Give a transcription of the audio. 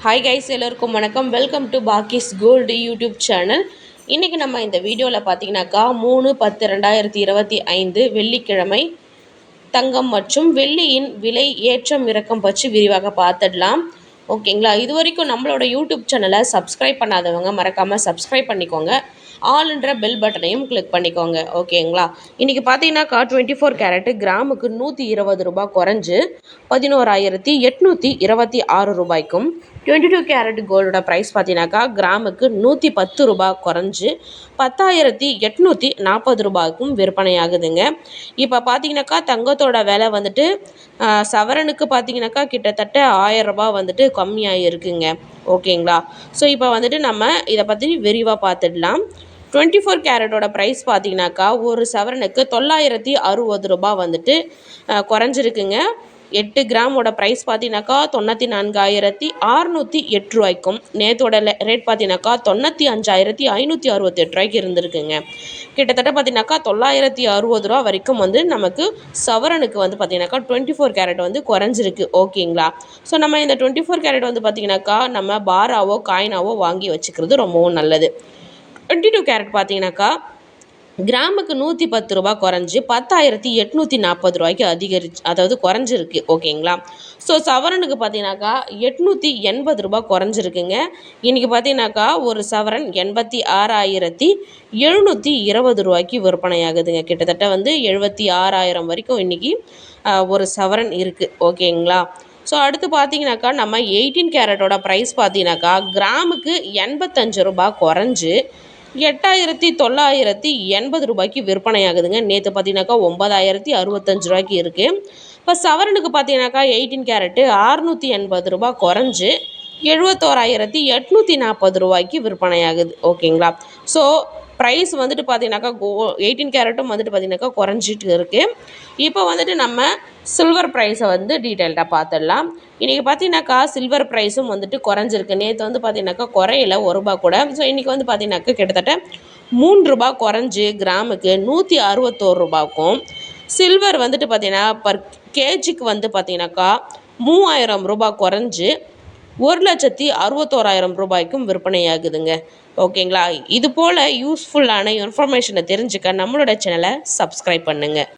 Hi guys, எல்லோருக்கும் வணக்கம். Welcome to பாக்கிஸ் கோல்டு யூடியூப் சேனல். இன்றைக்கி நம்ம இந்த வீடியோவில் பார்த்தீங்கன்னாக்கா 3/10/2025 வெள்ளிக்கிழமை தங்கம் மற்றும் வெள்ளியின் விலை ஏற்றம் இறக்கம் பற்றி விரிவாக பார்த்துடலாம். ஓகேங்களா? இது வரைக்கும் நம்மளோட யூடியூப் சேனலை சப்ஸ்கிரைப் பண்ணாதவங்க மறக்காமல் சப்ஸ்கிரைப் பண்ணிக்கோங்க. ஆல்ன்ற பெல் பட்டனையும் கிளிக் பண்ணிக்கோங்க. ஓகேங்களா? இன்றைக்கி பார்த்தீங்கன்னாக்கா 24 கேரட்டு கிராமுக்கு 120 ரூபாய் குறைஞ்சு 11,826 ரூபாய்க்கும், 22 கேரட் கோல்டோட ப்ரைஸ் பார்த்தீங்கன்னாக்கா கிராமுக்கு 110 ரூபாய் குறைஞ்சு 10,840 ரூபாய்க்கும் விற்பனை ஆகுதுங்க. இப்போ பார்த்தீங்கன்னாக்கா தங்கத்தோட விலை வந்துட்டு சவரனுக்கு பார்த்தீங்கன்னாக்கா கிட்டத்தட்ட 1000 ரூபாய் வந்துட்டு கம்மியாக இருக்குங்க. ஓகேங்களா? ஸோ இப்போ வந்துட்டு நம்ம இதை பற்றி விரிவாக பார்த்துடலாம். 24 கேரட்டோட ப்ரைஸ் பார்த்தீங்கன்னாக்கா ஒரு சவரனுக்கு 960 ரூபாய் வந்துட்டு குறைஞ்சிருக்குங்க. 8 கிராமோட ப்ரைஸ் பார்த்தீங்கன்னாக்கா 94,608 ரூபாய்க்கும், நேற்றோட ரேட் பார்த்தீங்கன்னாக்கா 95,568 ரூபாய்க்கு இருந்திருக்குங்க. கிட்டத்தட்ட பார்த்தீங்கன்னாக்கா 960 ரூபா வரைக்கும் வந்து நமக்கு சவரனுக்கு வந்து பார்த்தீங்கன்னாக்கா 24 கேரட் வந்து குறைஞ்சிருக்கு. ஓகேங்களா? ஸோ நம்ம இந்த 24 கேரட் வந்து பார்த்தீங்கன்னாக்கா நம்ம பாராவோ காயினாவோ வாங்கி வச்சுக்கிறது ரொம்பவும் நல்லது. 22 கேரட் பார்த்தீங்கன்னாக்கா கிராமுக்கு 110 ரூபாய் குறைஞ்சி 10,840 ரூபாய்க்கு அதாவது குறைஞ்சிருக்கு. ஓகேங்களா? ஸோ சவரனுக்கு பார்த்தீங்கன்னாக்கா 880 ரூபாய் குறைஞ்சிருக்குங்க. இன்றைக்கி பார்த்தீங்கன்னாக்கா ஒரு சவரன் 86,720 ரூபாய்க்கு விற்பனை ஆகுதுங்க. கிட்டத்தட்ட வந்து 76,000 வரைக்கும் இன்றைக்கி ஒரு சவரன் இருக்குது. ஓகேங்களா? ஸோ அடுத்து பார்த்தீங்கன்னாக்கா நம்ம 18 கேரட்டோட ப்ரைஸ் பார்த்தீங்கன்னாக்கா கிராமுக்கு 85 ரூபாய் குறைஞ்சி 8,980 ரூபாய்க்கு விற்பனை ஆகுதுங்க. நேற்று பார்த்தீங்கன்னாக்கா 9,065 ரூபாய்க்கு இருக்குது. இப்போ சவரனுக்கு பார்த்தீங்கன்னாக்கா 18 கேரட்டு 680 ரூபாய் குறைஞ்சி 71,840 ரூபாய்க்கு விற்பனை ஆகுது. ஓகேங்களா? ஸோ ப்ரைஸ் வந்துட்டு பார்த்தீங்கன்னாக்கா 18 கேரட்டும் வந்துட்டு பார்த்தீங்கன்னாக்கா குறைஞ்சிட்டு இருக்குது. இப்போ வந்துட்டு நம்ம சில்வர் ப்ரைஸை வந்து டீட்டெயில்டாக பார்த்துடலாம். இன்றைக்கி பார்த்தீங்கன்னாக்கா சில்வர் ப்ரைஸும் வந்துட்டு குறைஞ்சிருக்கு. நேற்று வந்து பார்த்தீங்கன்னாக்கா குறையில 1 ரூபா கூட. ஸோ இன்றைக்கி வந்து பார்த்தீங்கன்னாக்கா கிட்டத்தட்ட 3 ரூபா குறைஞ்சி கிராமுக்கு 161 ரூபாய்க்கும், சில்வர் வந்துட்டு பார்த்தீங்கன்னா பர் கேஜிக்கு வந்து பார்த்தீங்கன்னாக்கா 3000 ரூபாய் குறைஞ்சி 1,61,000 ரூபாய்க்கும் விற்பனையாகுதுங்க. ஓகேங்களா? இது போல் யூஸ்ஃபுல்லான இன்ஃபர்மேஷனை தெரிஞ்சுக்க நம்மளோட சேனலை சப்ஸ்கிரைப் பண்ணுங்கள்.